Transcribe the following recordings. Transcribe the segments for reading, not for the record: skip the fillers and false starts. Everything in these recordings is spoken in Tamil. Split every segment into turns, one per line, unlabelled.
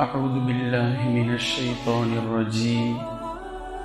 أعوذ بالله من الشيطان الرجيم.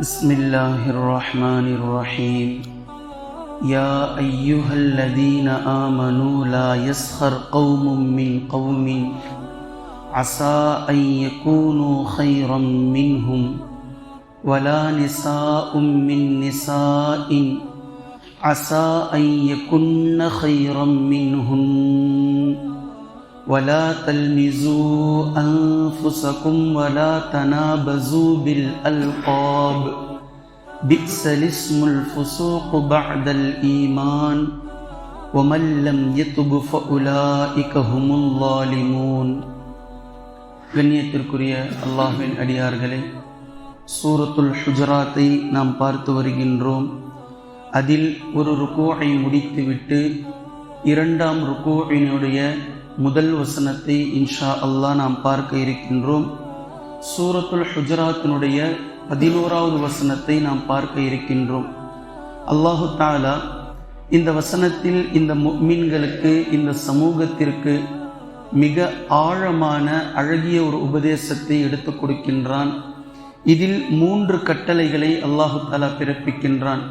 بسم الله الرحمن الرحيم. يا أيها الذين آمنوا لا يسخر قوم من قوم عسى أن يكونوا خيرا منهم ولا نساء من نساء عسى أن يكن خيرا منهن ولا تلمزوا أنفسكم ولا تنابزوا بالألقاب بئس الاسم الفسوق بعد الإيمان ومن لم يتب فأولئك هم الظالمون. கண்ணியத்திற்குரிய அல்லாஹ்வின் அடியார்களே, சூரத்துல் ஹுஜராத்தை நாம் பார்த்து வருகின்றோம். அதில் ஒரு ருக்கூஐ முடித்துவிட்டு இரண்டாம் ருக்கூஇனுடைய முதல் வசனத்தை இன்ஷா அல்லாஹ் நாம் பார்க்க இருக்கின்றோம். சூரத்துல் ஹுஜராத்தினுடைய 11வது வசனத்தை நாம் பார்க்க இருக்கின்றோம். அல்லாஹு தஆலா இந்த வசனத்தில் இந்த முஃமின்களுக்கு, இந்த சமூகத்திற்கு மிக ஆழமான அழகிய ஒரு உபதேசத்தை எடுத்துக் கொடுக்கின்றான். இதில் 3 கட்டளைகளை அல்லாஹு தஆலா பிறப்பிக்கின்றான்.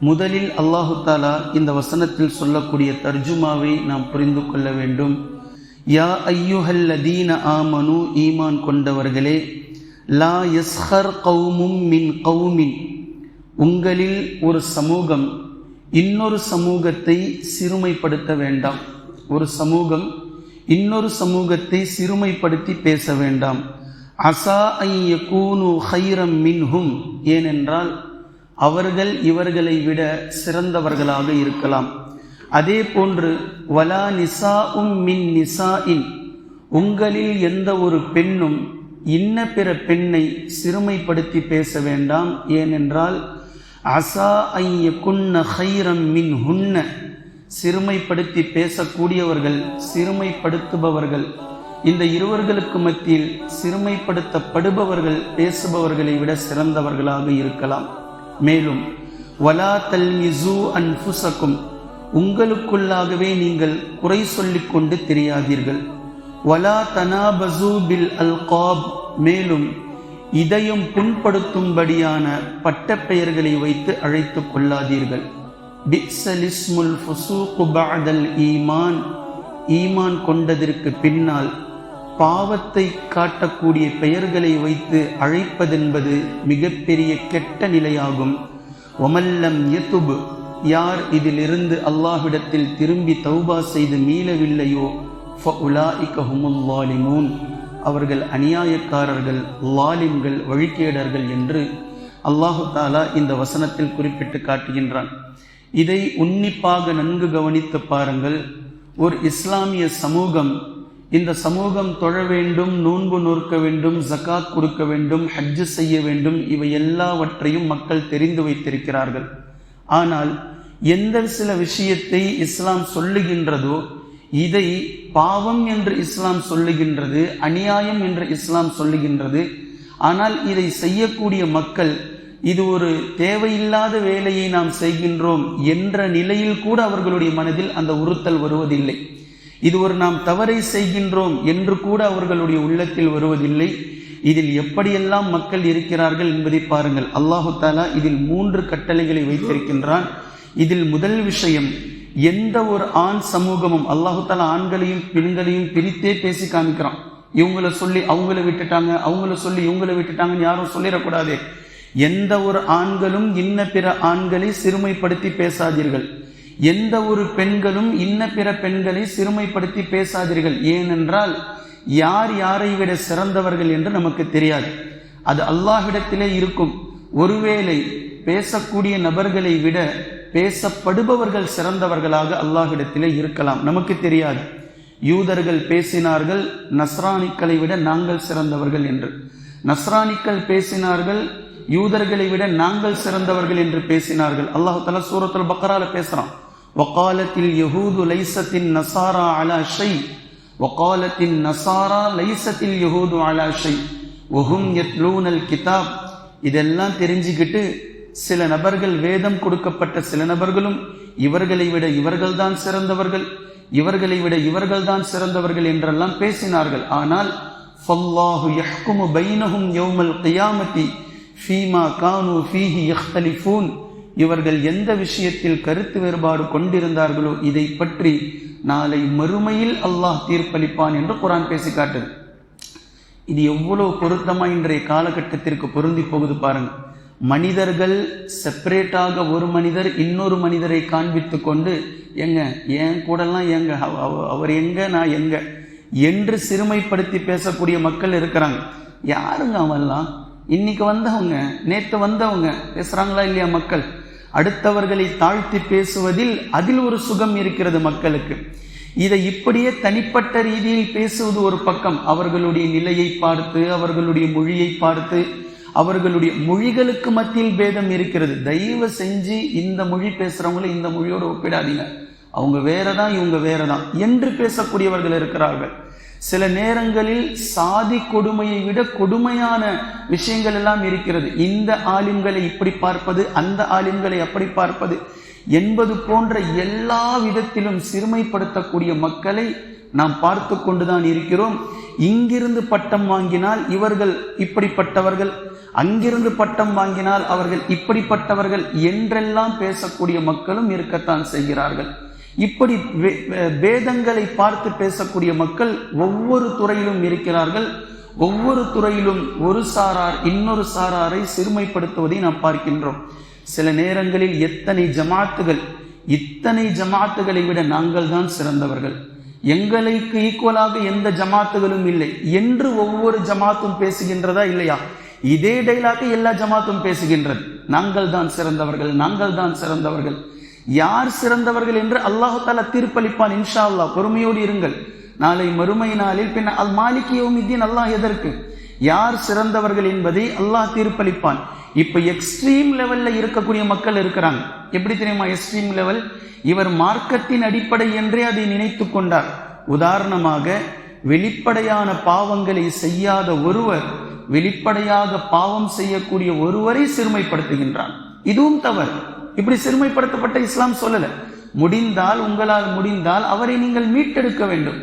முதலில் அல்லாஹு தஆலா இந்த வசனத்தில் சொல்லக்கூடிய தர்ஜுமாவை நாம் புரிந்து கொள்ள வேண்டும். யா ஐயுஹல்லதீன ஆமனு, ஈமான் கொண்டவர்களே, லா யஸ்ஹர் கௌமும் மின் கௌமின், உங்களில் ஒரு சமூகம் இன்னொரு சமூகத்தை சிறுமைப்படுத்த வேண்டாம். ஒரு சமூகம் இன்னொரு சமூகத்தை சிறுமைப்படுத்தி பேச வேண்டாம். அஸா அன் யகூனு கைரம் மின்ஹும், ஏனென்றால் அவர்கள் இவர்களை விட சிறந்தவர்களாக இருக்கலாம். அதே போன்று வலா நிசாஉம் மின் நிசாஇன், உங்களில் எந்த ஒரு பெண்ணும் இன்ன பிற பெண்ணை சிறுமைப்படுத்தி பேச வேண்டாம். ஏனென்றால் அஸா அன் யகுன்ன கைரம் மின்ஹுன்ன, சிறுமைப்படுத்தி பேசக்கூடியவர்கள், சிறுமைப்படுத்துபவர்கள், இந்த இருவர்களுக்கு மத்தியில் சிறுமைப்படுத்தப்படுபவர்கள் பேசுபவர்களை விட சிறந்தவர்களாக இருக்கலாம். மேலும் வலா தல்மிசு அன்ஃபுசக்கும், உங்களுக்குள்ளாகவே நீங்கள் குறை சொல்லிக் கொண்டு தெரியாதீர்கள். வலா தனாபசு பில் அல்காப், மேலும் இதயம் புண்படுத்தும்படியான பட்டப்பெயர்களை வைத்து அழைத்துக் கொள்ளாதீர்கள். பிஸல் இஸ்முல் ஃபுசூக் பஅதல் ஈமான், ஈமான் கொண்டதற்கு பின்னால் பாவத்தை காட்டக்கூடிய பெயர்களை வைத்து அழைப்பதென்பது மிகப்பெரிய கெட்ட நிலையாகும். ஒமல்லம் யதுப், யார் இதிலிருந்து அல்லாஹ்விடத்தில் திரும்பி தௌபா செய்து மீளவில்லையோ ஃபஉலாஇக ஹுமுல் ஸாலிமூன், அவர்கள் அநியாயக்காரர்கள், லாலிம்கள், வழிகேடர்கள் என்று அல்லாஹு தஆலா இந்த வசனத்தில் குறிப்பிட்டு காட்டுகின்றான். இதை உன்னிப்பாக நன்கு கவனித்து பாருங்கள். ஒரு இஸ்லாமிய சமூகம், இந்த சமூகம் தொழ வேண்டும், நோன்பு நோற்க வேண்டும், ஜகாத் கொடுக்க வேண்டும், ஹஜ்ஜு செய்ய வேண்டும், இவை எல்லாவற்றையும் மக்கள் தெரிந்து வைத்திருக்கிறார்கள். ஆனால் எந்த சில விஷயத்தை இஸ்லாம் சொல்லுகின்றதோ இதை பாவம் என்று இஸ்லாம் சொல்லுகின்றது, அநியாயம் என்று இஸ்லாம் சொல்லுகின்றது. ஆனால் இதை செய்யக்கூடிய மக்கள் இது ஒரு தேவையில்லாத வேலையை நாம் செய்கின்றோம் என்ற நிலையில் கூட அவர்களுடைய மனதில் அந்த உறுத்தல் வருவதில்லை. இது ஒரு நாம் தவறை செய்கின்றோம் என்று கூட அவர்களுடைய உள்ளத்தில் வருவதில்லை. இதில் எப்படியெல்லாம் மக்கள் இருக்கிறார்கள் என்பதை பாருங்கள். அல்லாஹு தஆலா இதில் 3 கட்டளைகளை வைத்திருக்கின்றான். இதில் முதல் விஷயம், எந்த ஒரு ஆண் சமூகமும் அல்லாஹு தஆலா ஆண்களையும் பெண்களையும் பிரித்தே பேசி காமிக்கிறான். இவங்களை சொல்லி அவங்கள விட்டுட்டாங்க, அவங்கள சொல்லி இவங்களை விட்டுட்டாங்கன்னு யாரும் சொல்லிடக்கூடாது. எந்த ஒரு ஆண்களும் இன்ன பிற ஆண்களை சிறுமைப்படுத்தி பேசாதீர்கள். எந்த ஒரு பெண்களும் இன்ன பிற பெண்களை சிறுமைப்படுத்தி பேசாதீர்கள். ஏனென்றால் யார் யாரை விட சிறந்தவர்கள் என்று நமக்கு தெரியாது. அது அல்லாஹ்விடத்திலே இருக்கும். ஒருவேளை பேசக்கூடிய நபர்களை விட பேசப்படுபவர்கள் சிறந்தவர்களாக அல்லாஹ்விடத்திலே இருக்கலாம், நமக்கு தெரியாது. யூதர்கள் பேசினார்கள் நஸ்ரானிக்களை விட நாங்கள் சிறந்தவர்கள் என்று. நஸ்ரானிக்கள் பேசினார்கள் யூதர்களை விட நாங்கள் சிறந்தவர்கள் என்று பேசினார்கள். அல்லாஹ் தஆலா சூரத்துல் பக்ரால பேசுறான். வகாலத்தில் யஹூது லைஸத்தின் நஸாரா அலா ஷை, வகாலத்தின் நஸாரா லைஸத்தில் யஹூது அலா ஷை வஹும் யத்லூனல் கிதாப். இதெல்லாம் தெரிஞ்சுக்கிட்டு சில நபர்கள், வேதம் கொடுக்கப்பட்ட சில நபர்களும் இவர்களை விட இவர்கள்தான் சிறந்தவர்கள், இவர்களை விட இவர்கள்தான் சிறந்தவர்கள் என்றெல்லாம் பேசினார்கள். ஆனால் ஃபல்லாஹு யஹ்குமு பைனஹும் யௌமல் கியாமத்தி ஃபீமா கானூ ஃபீஹி யக்தலிஃபூன். இவர்கள் எந்த விஷயத்தில் கருத்து வேறுபாடு கொண்டிருந்தார்களோ இதை பற்றி நாளை மறுமையில் அல்லாஹ் தீர்ப்பளிப்பான் என்று குர்ஆன் பேசி காட்டுது. இது எவ்வளவு பொருத்தமா இன்றைய காலகட்டத்திற்கு பொருந்தி போகுது பாருங்க. மனிதர்கள் செப்பரேட்டாக ஒரு மனிதர் இன்னொரு மனிதரை காண்பித்து கொண்டு எங்க என் கூடலாம் எங்க அவர் எங்க நான் எங்க என்று சிறுமைப்படுத்தி பேசக்கூடிய மக்கள் இருக்கிறாங்க. யாருங்க அவெல்லாம்? இன்னைக்கு வந்தவங்க, நேற்று வந்தவங்க பேசுறாங்களா இல்லையா? மக்கள் அடுத்தவர்களை தாழ்த்தி பேசுவதில் அதில் ஒரு சுகம் இருக்கிறது மக்களுக்கு. இதை இப்படியே தனிப்பட்ட ரீதியில் பேசுவது ஒரு பக்கம். அவர்களுடைய நிலையை பார்த்து, அவர்களுடைய மொழியை பார்த்து, அவர்களுடைய மொழிகளுக்கு மத்தியில் பேதம் இருக்கிறது. தயவு செஞ்சு இந்த மொழி பேசுறவங்களை இந்த மொழியோடு ஒப்பிடாதீங்க. அவங்க வேறதான், இவங்க வேறதான் என்று பேசக்கூடியவர்கள் இருக்கிறார்கள். சில நேரங்களில் சாதி கொடுமையை விட கொடுமையான விஷயங்கள் எல்லாம் இருக்கிறது. இந்த ஆலிம்களை இப்படி பார்ப்பது, அந்த ஆலிம்களை அப்படி பார்ப்பது என்பது போன்ற எல்லா விதத்திலும் சிறுமைப்படுத்தக்கூடிய மக்களை நாம் பார்த்து கொண்டுதான் இருக்கிறோம். இங்கிருந்து பட்டம் வாங்கினால் இவர்கள் இப்படிப்பட்டவர்கள், அங்கிருந்து பட்டம் வாங்கினால் அவர்கள் இப்படிப்பட்டவர்கள் என்றெல்லாம் பேசக்கூடிய மக்களும் இருக்கத்தான் செய்கிறார்கள். இப்படி பேதங்களை பார்த்து பேசக்கூடிய மக்கள் ஒவ்வொரு துறையிலும் இருக்கிறார்கள். ஒவ்வொரு துறையிலும் ஒரு சாரார் இன்னொரு சாராரை சிறுமைப்படுத்துவதை நாம் பார்க்கின்றோம். சில நேரங்களில் இத்தனை ஜமாத்துகளை விட நாங்கள் தான் சிறந்தவர்கள், எங்களுக்கு ஈக்குவலாக எந்த ஜமாத்துகளும் இல்லை என்று ஒவ்வொரு ஜமாத்தும் பேசுகின்றதா இல்லையா? இதே டைலாக எல்லா ஜமாத்தும் பேசுகின்றது. நாங்கள் தான் சிறந்தவர்கள், நாங்கள் தான் சிறந்தவர்கள். யார் சிறந்தவர்கள் என்று அல்லாஹு தஆலா தீர்ப்பளிப்பான் இன்ஷா அல்லாஹ். பொறுமையோடு இருங்கள். நாளை மறுமை நாளில் பின் அல் மாலிகி யௌமித்தீன் அல்லாஹ் எதற்கு யார் சிறந்தவர்கள் என்பதை அல்லாஹ் தீர்ப்பளிப்பான். இப்ப எக்ஸ்ட்ரீம் லெவல்ல இருக்கக்கூடிய மக்கள் இருக்கிறாங்க. எப்படி தெரியுமா எக்ஸ்ட்ரீம் லெவல்? இவர் மார்க்கத்தின் அடிப்படை என்றே அதை நினைத்து கொண்டார். உதாரணமாக, வெளிப்படையான பாவங்களை செய்யாத ஒருவர் வெளிப்படையாக பாவம் செய்யக்கூடிய ஒருவரை சிறுமைப்படுத்துகின்றான். இதுவும் தவறு. இப்படி சிறுமைப்படுத்தப்பட்ட இஸ்லாம் சொல்லல. முடிந்தால், உங்களால் முடிந்தால் அவரை நீங்கள் மீட்டெடுக்க வேண்டும்,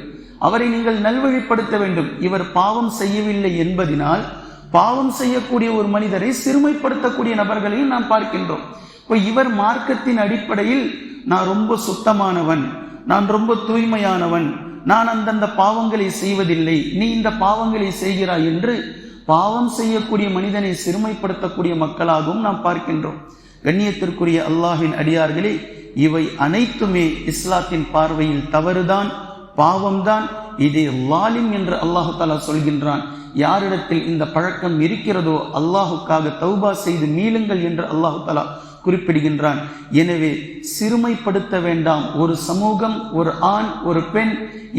அவரை நீங்கள் நல்வழிப்படுத்த வேண்டும். இவர் பாவம் செய்யவில்லை என்பதனால் பாவம் செய்யக்கூடிய ஒரு மனிதரை சிறுமைப்படுத்தக்கூடிய நபர்களையும் நாம் பார்க்கின்றோம். இவர் மார்க்கத்தின் அடிப்படையில் நான் ரொம்ப சுத்தமானவன், நான் ரொம்ப தூய்மையானவன், நான் அந்தந்த பாவங்களை செய்வதில்லை, நீ இந்த பாவங்களை செய்கிறாய் என்று பாவம் செய்யக்கூடிய மனிதனை சிறுமைப்படுத்தக்கூடிய மக்களாகவும் நாம் பார்க்கின்றோம். கண்ணியத்திற்குரிய அல்லாஹ்வின் அடியார்களே, இவை அனைத்துமே இஸ்லாத்தின் பார்வையில் தவறுதான், பாவம்தான். இதை லாலிம் என்று அல்லாஹு தஆலா சொல்கின்றான். யாரிடத்தில் இந்த பழக்கம் இருக்கிறதோ அல்லாஹுக்காக தௌபா செய்து மீளுங்கள் என்று அல்லாஹு தஆலா குறிப்பிடுகின்றான். எனவே சிறுமைப்படுத்த வேண்டாம். ஒரு சமூகம், ஒரு ஆண், ஒரு பெண்,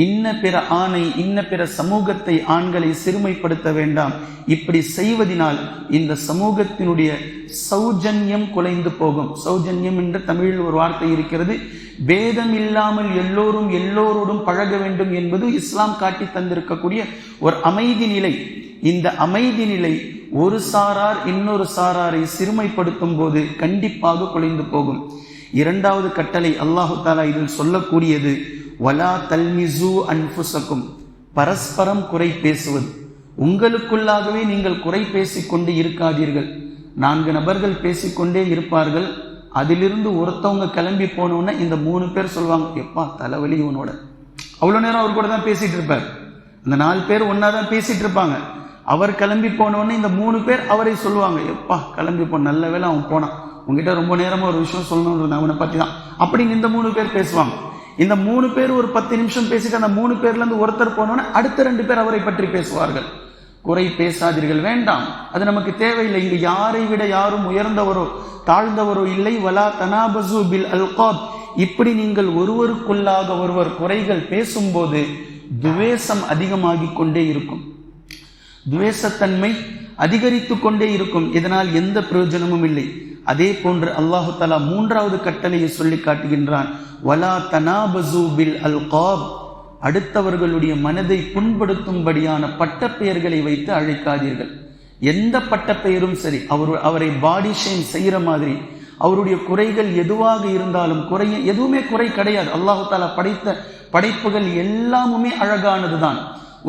இன்ன பிற ஆணை, இன்ன பிற சமூகத்தை, ஆண்களை சிறுமைப்படுத்த வேண்டாம். இப்படி செய்வதனால் இந்த சமூகத்தினுடைய சௌஜன்யம் குலைந்து போகும். சௌஜன்யம் என்று தமிழில் ஒரு வார்த்தை இருக்கிறது. பேதம் இல்லாமல் எல்லோரும் எல்லோரோடும் பழக வேண்டும் என்பது இஸ்லாம் காட்டி தந்திருக்கக்கூடிய ஒரு அமைதி நிலை. இந்த அமைதி நிலை ஒரு சாரார் இன்னொரு சாராரை சிறுமைப்படுத்தும் போது கண்டிப்பாக குலைந்து போகும். இரண்டாவது கட்டளை அல்லாஹு தஆலா இதில் சொல்லக்கூடியது வலா தல்மிசு அன்ஃபுசக்கும், பரஸ்பரம் குறை பேசுவது. உங்களுக்குள்ளாகவே நீங்கள் குறை பேசிக்கொண்டு இருக்காதீர்கள். 4 நபர்கள் பேசிக்கொண்டே இருப்பார்கள். அதிலிருந்து ஒருத்தவங்க கிளம்பி போனோன்னு இந்த 3 பேர் சொல்லுவாங்க, எப்பா தலைவலி இவனோட. அவ்வளோ நேரம் அவர் கூட தான் பேசிட்டு இருப்பார். அந்த 4 பேர் ஒன்னா தான் பேசிட்டு இருப்பாங்க. அவர் கிளம்பி போனோன்னு இந்த 3 பேர் அவரை சொல்லுவாங்க, எப்பா கிளம்பி போ, நல்ல வேலை அவன் போனான், உங்ககிட்ட ரொம்ப நேரமா ஒரு விஷயம் சொல்லணும்னு அவனை பத்தி தான் அப்படின்னு இந்த 3 பேர் பேசுவாங்க. இந்த 3 பேர் ஒரு 10 நிமிஷம் பேசிட்டு அந்த 3 பேர்ல இருந்து ஒருத்தர் போனோன்னு அடுத்த 2 பேர் அவரை பற்றி பேசுவார்கள். குறை பேசாதீர்கள், வேண்டாம், அது நமக்கு தேவையில்லை. இங்கு யாரை விட யாரும் உயர்ந்தவரோ தாழ்ந்தவரோ இல்லை. வலா தனாபசு பில் அல்காப், இப்படி நீங்கள் ஒருவருக்குள்ளாக ஒருவர் குறைகள் பேசும்போது துவேஷம் அதிகமாகிக் கொண்டே இருக்கும், துவேஷத்தன்மை அதிகரித்து கொண்டே இருக்கும். இதனால் எந்த பிரயோஜனமும் இல்லை. அதே போன்று அல்லாஹு தஆலா 3வது கட்டளையை சொல்லி காட்டுகின்றான், வலா தனாபசு பில் அல்காப், அடுத்தவர்களுடைய மனதை புண்படுத்தும்படியான பட்டப்பெயர்களை வைத்து அழைக்காதீர்கள். எந்த பட்டப்பெயரும் சரி, அவரை பாடி ஷேம் செய்கிற மாதிரி, அவருடைய குறைகள் எதுவாக இருந்தாலும், எதுவுமே குறை கிடையாது. அல்லாஹு தஆலா படைத்த படைப்புகள் எல்லாமுமே அழகானதுதான்.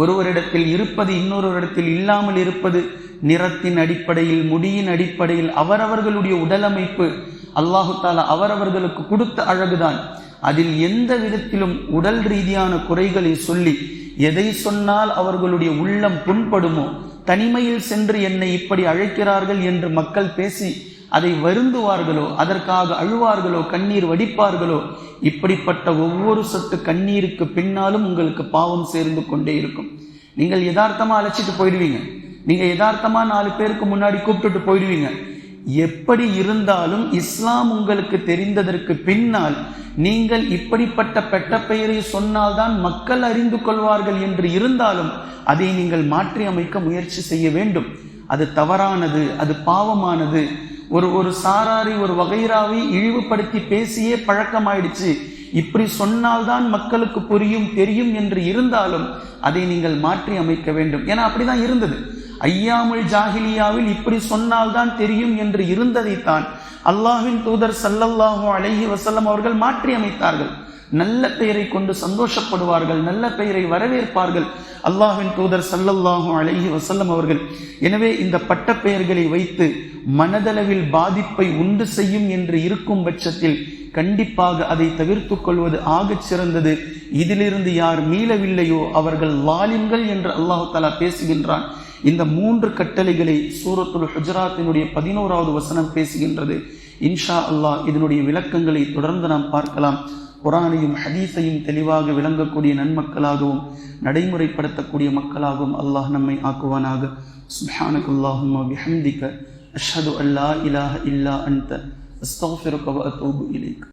ஒருவரிடத்தில் இருப்பது இன்னொருவரிடத்தில் இல்லாமல் இருப்பது, நிறத்தின் அடிப்படையில், முடியின் அடிப்படையில், அவரவர்களுடைய உடலமைப்பு அல்லாஹு தாலா அவரவர்களுக்கு கொடுத்த அழகுதான். அதில் எந்த விதத்திலும் உடல் ரீதியான குறைகளை சொல்லி எதை சொன்னால் அவர்களுடைய உள்ளம் புண்படுமோ, தனிமையில் சென்று என்னை இப்படி அழைக்கிறார்கள் என்று மக்கள் பேசி அதை வருந்துவார்களோ, அதற்காக அழுவார்களோ, கண்ணீர் வடிப்பார்களோ, இப்படிப்பட்ட ஒவ்வொரு சொட்டு கண்ணீருக்கு பின்னாலும் உங்களுக்கு பாவம் சேர்ந்து கொண்டே இருக்கும். நீங்கள் யதார்த்தமா அழைச்சிட்டு போயிடுவீங்க, நீங்க யதார்த்தமா 4 பேருக்கு முன்னாடி கூப்பிட்டுட்டு போயிடுவீங்க. எப்படி இருந்தாலும் இஸ்லாம் உங்களுக்கு தெரிந்ததற்கு பின்னால் நீங்கள் இப்படிப்பட்ட பெட்ட பெயரை சொன்னால்தான் மக்கள் அறிந்து கொள்வார்கள் என்று இருந்தாலும் அதை நீங்கள் மாற்றி அமைக்க முயற்சி செய்ய வேண்டும். அது தவறானது, அது பாவமானது. ஒரு சாராரி, ஒரு வகைராவை இழிவுபடுத்தி பேசியே பழக்கமாயிடுச்சு. இப்படி சொன்னால்தான் மக்களுக்கு புரியும், தெரியும் என்று இருந்தாலும் அதை நீங்கள் மாற்றி அமைக்க வேண்டும். ஏன்னா அப்படிதான் இருந்தது. ஐயாமுல் ஜாஹிலியாவில் இப்படி சொன்னால்தான் தெரியும் என்று இருந்ததைத்தான் அல்லாஹ்வின் தூதர் ஸல்லல்லாஹு அலைஹி வஸல்லம் அவர்கள் மாற்றி அமைத்தார்கள். நல்ல பெயரை கொண்டு சந்தோஷப்படுவார்கள், நல்ல பெயரை வரவேற்பார்கள் அல்லாஹ்வின் தூதர் ஸல்லல்லாஹு அலைஹி வஸல்லம் அவர்கள். எனவே இந்த பட்ட பெயர்களை வைத்து மனதளவில் பாதிப்பை உண்டு செய்யும் என்று இருக்கும் பட்சத்தில் கண்டிப்பாக அதை தவிர்த்து கொள்வது ஆகச் சிறந்தது. இதிலிருந்து யார் மீளவில்லையோ அவர்கள் லாலிம்கள் என்று அல்லாஹு தஆலா பேசுகின்றான். இந்த 3 கட்டளைகளை சூரத்துல் ஹுஜராத்தினுடைய 11வது வசனம் பேசுகின்றது. இன்ஷா அல்லாஹ் இதனுடைய விளக்கங்களை தொடர்ந்து நாம் பார்க்கலாம். குர்ஆனையும் ஹதீஸையும் தெளிவாக விளங்கக்கூடிய நன்மக்களாகவும் நடைமுறைப்படுத்தக்கூடிய மக்களாகவும் அல்லாஹ் நம்மை ஆக்குவானாக. சுப்ஹானக்கல்லாஹும்ம பிஹம்திக அஷ்ஹது அல்லா இலாஹ இல்லா அன்த அஸ்தக்ஃபிருக வ அத்தூபு இலைக்.